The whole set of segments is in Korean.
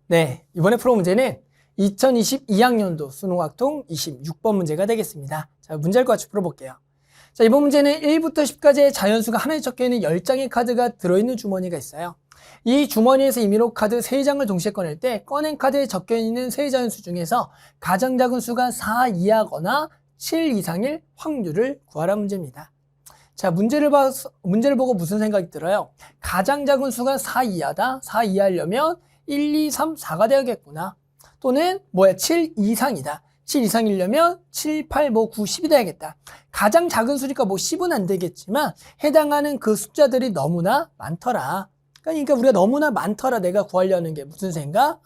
네, 이번에 풀어 문제는 2022학년도 수능학통 26번 문제가 되겠습니다. 자, 문제를 같이 풀어볼게요. 자, 이번 문제는 1부터 10까지의 자연수가 하나에 적혀있는 10장의 카드가 들어있는 주머니가 있어요. 이 주머니에서 임의로 카드 3장을 동시에 꺼낼 때 꺼낸 카드에 적혀있는 세 자연수 중에서 가장 작은 수가 4 이하거나 7 이상일 확률을 구하라 문제입니다. 자, 문제를 보고 무슨 생각이 들어요? 가장 작은 수가 4 이하다. 4 이하려면 1, 2, 3, 4가 되어야겠구나. 또는 7 이상이다. 7 이상이려면 7, 8, 9, 10이 돼야겠다. 가장 작은 수니까 10은 안 되겠지만 해당하는 그 숫자들이 너무나 많더라. 그러니까 우리가 너무나 많더라 내가 구하려는 게 무슨 생각?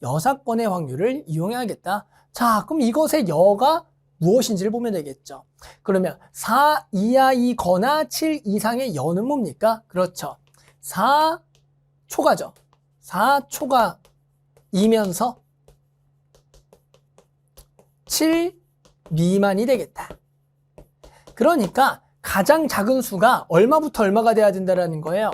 6건의 확률을 이용해야겠다. 자, 그럼 이것의 여가 무엇인지를 보면 되겠죠. 그러면 4 이하이거나 7 이상의 여는 뭡니까? 그렇죠. 4초가죠. 4초가이면서 7 미만이 되겠다. 그러니까 가장 작은 수가 얼마부터 얼마가 돼야 된다는 거예요.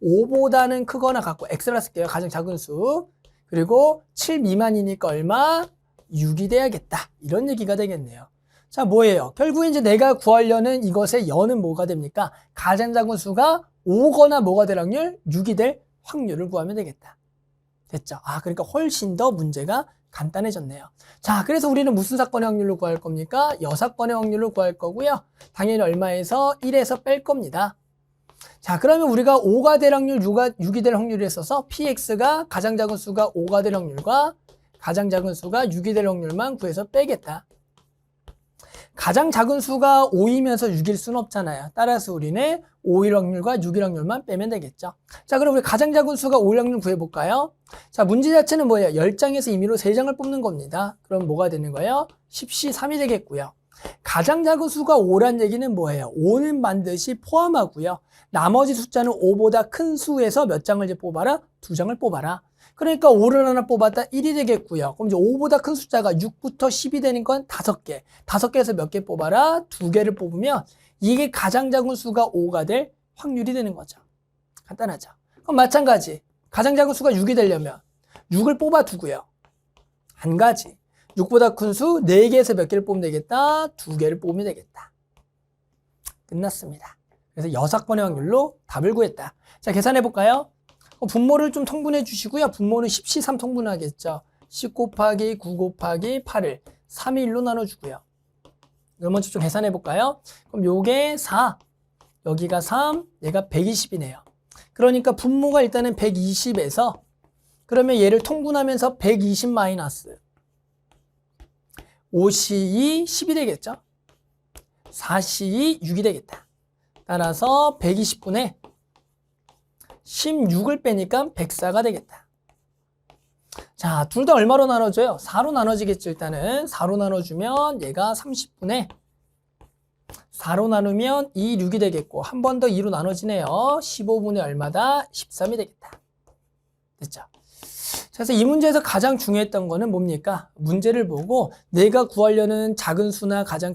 5보다는 크거나 같고 x라 쓸게요. 가장 작은 수. 그리고 7 미만이니까 얼마? 6이 돼야겠다. 이런 얘기가 되겠네요. 자, 뭐예요? 결국 이제 내가 구하려는 이것의 여는 뭐가 됩니까? 가장 작은 수가 5거나 뭐가 될 확률? 6이 될 확률을 구하면 되겠다. 됐죠? 그러니까 훨씬 더 문제가 간단해졌네요. 자, 그래서 우리는 무슨 사건의 확률을 구할 겁니까? 여사건의 확률을 구할 거고요. 당연히 얼마에서? 1에서 뺄 겁니다. 자, 그러면 우리가 5가 될 확률, 6이 될 확률을 했어서 px가 가장 작은 수가 5가 될 확률과 가장 작은 수가 6이 될 확률만 구해서 빼겠다. 가장 작은 수가 5이면서 6일 수는 없잖아요. 따라서 우리는 5일 확률과 6일 확률만 빼면 되겠죠. 자, 그럼 우리 가장 작은 수가 5일 확률 구해볼까요? 자, 문제 자체는 뭐예요? 10장에서 임의로 3장을 뽑는 겁니다. 그럼 뭐가 되는 거예요? 10시 3이 되겠고요. 가장 작은 수가 5란 얘기는 뭐예요? 5는 반드시 포함하고요. 나머지 숫자는 5보다 큰 수에서 몇 장을 이제 뽑아라? 2장을 뽑아라. 그러니까 5를 하나 뽑았다 1이 되겠고요. 그럼 이제 5보다 큰 숫자가 6부터 10이 되는 건 5개. 5개에서 몇 개 뽑아라? 2개를 뽑으면 이게 가장 작은 수가 5가 될 확률이 되는 거죠. 간단하죠. 그럼 마찬가지. 가장 작은 수가 6이 되려면 6을 뽑아 두고요. 한 가지. 6보다 큰 수 4개에서 몇 개를 뽑으면 되겠다? 2개를 뽑으면 되겠다. 끝났습니다. 그래서 6건의 확률로 답을 구했다. 자, 계산해 볼까요? 분모를 좀 통분해 주시고요. 분모는 10시 3 통분하겠죠. 10 곱하기 9 곱하기 8을 3이 1로 나눠주고요. 이걸 먼저 좀 계산해 볼까요? 그럼 요게 4, 여기가 3, 얘가 120이네요. 그러니까 분모가 일단은 120에서 그러면 얘를 통분하면서 120 마이너스 5C2 10이 되겠죠? 4C2 6이 되겠다. 따라서 120분의 16을 빼니까 104가 되겠다. 자, 둘 다 얼마로 나눠줘요? 4로 나눠지겠죠. 일단은 4로 나눠주면 얘가 30분의 4로 나누면 2, 6이 되겠고 한 번 더 2로 나눠지네요. 15분의 얼마다? 13이 되겠다. 됐죠? 그래서 이 문제에서 가장 중요했던 거는 뭡니까? 문제를 보고 내가 구하려는 작은 수나 가장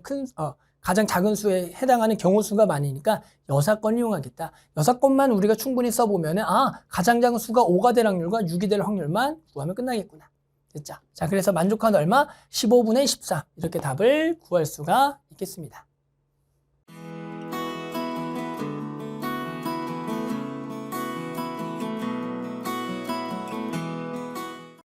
작은 수에 해당하는 경우 수가 많으니까 6건을 이용하겠다. 6건만 우리가 충분히 써보면은 가장 작은 수가 5가 될 확률과 6이 될 확률만 구하면 끝나겠구나. 됐죠? 자, 그래서 만족한 얼마? 15분의 14 이렇게 답을 구할 수가 있겠습니다.